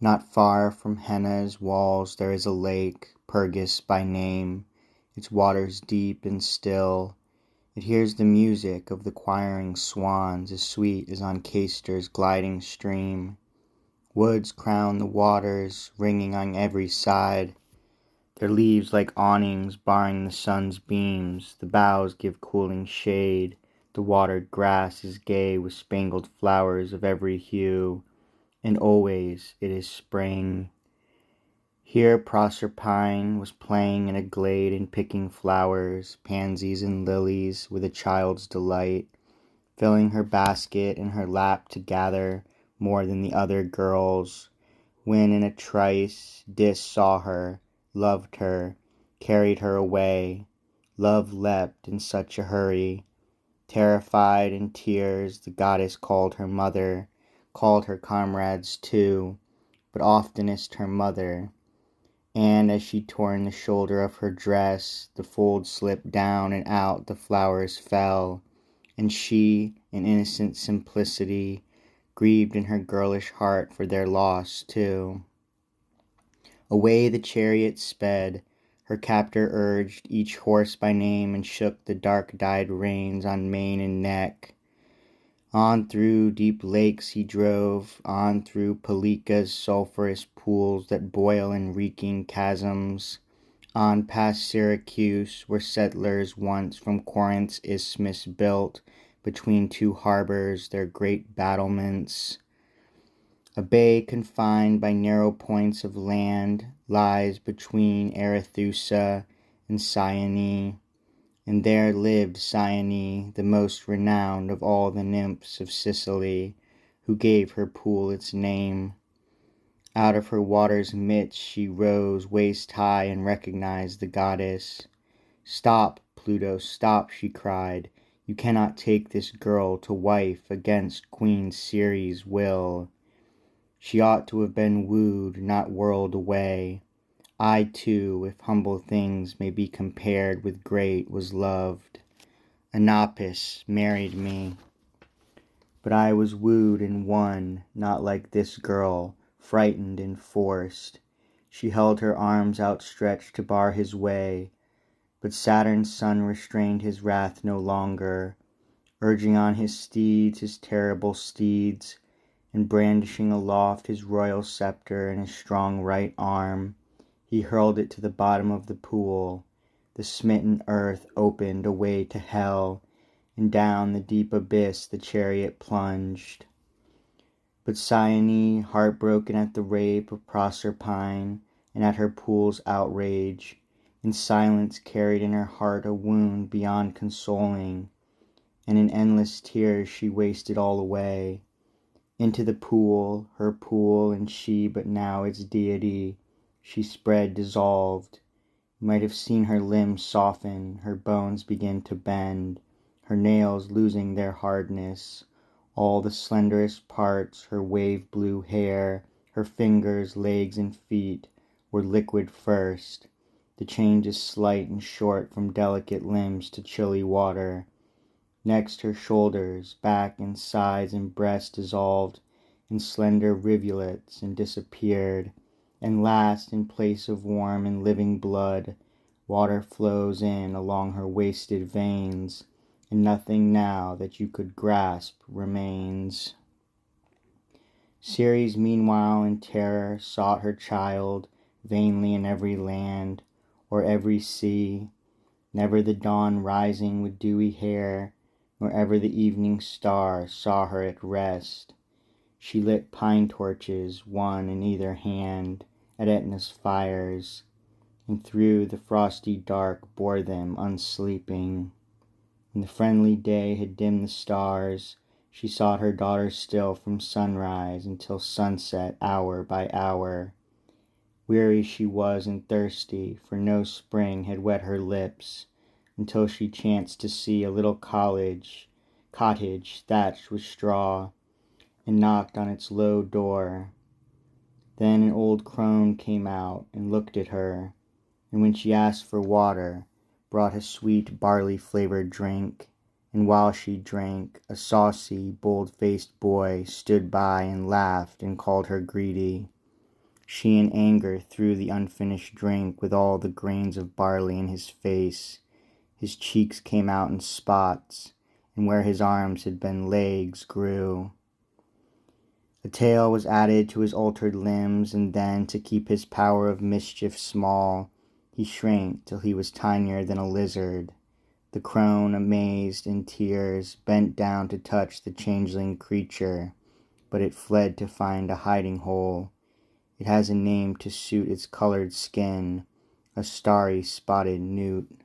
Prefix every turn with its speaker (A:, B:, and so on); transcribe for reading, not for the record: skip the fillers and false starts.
A: Not far from Henna's walls there is a lake, Pergus by name, its waters deep and still. It hears the music of the quiring swans, as sweet as on Caister's gliding stream. Woods crown the waters, ringing on every side, their leaves like awnings barring the sun's beams. The boughs give cooling shade, the watered grass is gay with spangled flowers of every hue, and always it is spring. Here Proserpine was playing in a glade and picking flowers, pansies and lilies, with a child's delight, filling her basket and her lap to gather more than the other girls, when in a trice Dis saw her, loved her, carried her away. Love leapt in such a hurry. Terrified in tears, the goddess called her mother, called her comrades too, but oftenest her mother. And as she torn the shoulder of her dress, the fold slipped down and out the flowers fell, and she, in innocent simplicity, grieved in her girlish heart for their loss too. Away the chariot sped, her captor urged each horse by name and shook the dark-dyed reins on mane and neck. On through deep lakes he drove, on through Pelica's sulphurous pools that boil in reeking chasms, on past Syracuse, where settlers once from Corinth's isthmus built, between two harbors, their great battlements. A bay confined by narrow points of land lies between Arethusa and Cyane, and there lived Cyane, the most renowned of all the nymphs of Sicily, who gave her pool its name. Out of her water's midst she rose waist high and recognized the goddess. "Stop, Pluto, stop," she cried. "You cannot take this girl to wife against Queen Ceres' will. She ought to have been wooed, not whirled away. I too, if humble things may be compared with great, was loved. Anapis married me. But I was wooed and won, not like this girl, frightened and forced. She held her arms outstretched to bar his way, but Saturn's son restrained his wrath no longer, urging on his steeds, his terrible steeds, and brandishing aloft his royal scepter in his strong right arm, he hurled it to the bottom of the pool. The smitten earth opened a way to hell, and down the deep abyss the chariot plunged. But Cyane, heartbroken at the rape of Proserpine, and at her pool's outrage, in silence carried in her heart a wound beyond consoling, and in endless tears she wasted all away. Into the pool, her pool, and she but now its deity, she spread dissolved. You might have seen her limbs soften, her bones begin to bend, her nails losing their hardness, all the slenderest parts, her wave-blue hair, her fingers, legs, and feet, were liquid first. The change is slight and short from delicate limbs to chilly water. Next her shoulders, back and sides and breast dissolved in slender rivulets and disappeared, and last, in place of warm and living blood, water flows in along her wasted veins, and nothing now that you could grasp remains. Ceres meanwhile in terror sought her child, vainly in every land, or every sea, never the dawn rising with dewy hair, nor ever the evening star saw her at rest. She lit pine torches, one in either hand, at Aetna's fires, and through the frosty dark bore them unsleeping. When the friendly day had dimmed the stars, she sought her daughter still from sunrise until sunset, hour by hour. Weary she was and thirsty, for no spring had wet her lips, until she chanced to see a little cottage thatched with straw, and knocked on its low door. Then an old crone came out and looked at her, and when she asked for water, brought a sweet barley-flavored drink, and while she drank, a saucy, bold-faced boy stood by and laughed and called her greedy. She in anger threw the unfinished drink with all the grains of barley in his face. His cheeks came out in spots, and where his arms had been legs grew. A tail was added to his altered limbs, and then, to keep his power of mischief small, he shrank till he was tinier than a lizard. The crone, amazed, in tears, bent down to touch the changeling creature, but it fled to find a hiding hole. It has a name to suit its colored skin, a starry spotted newt.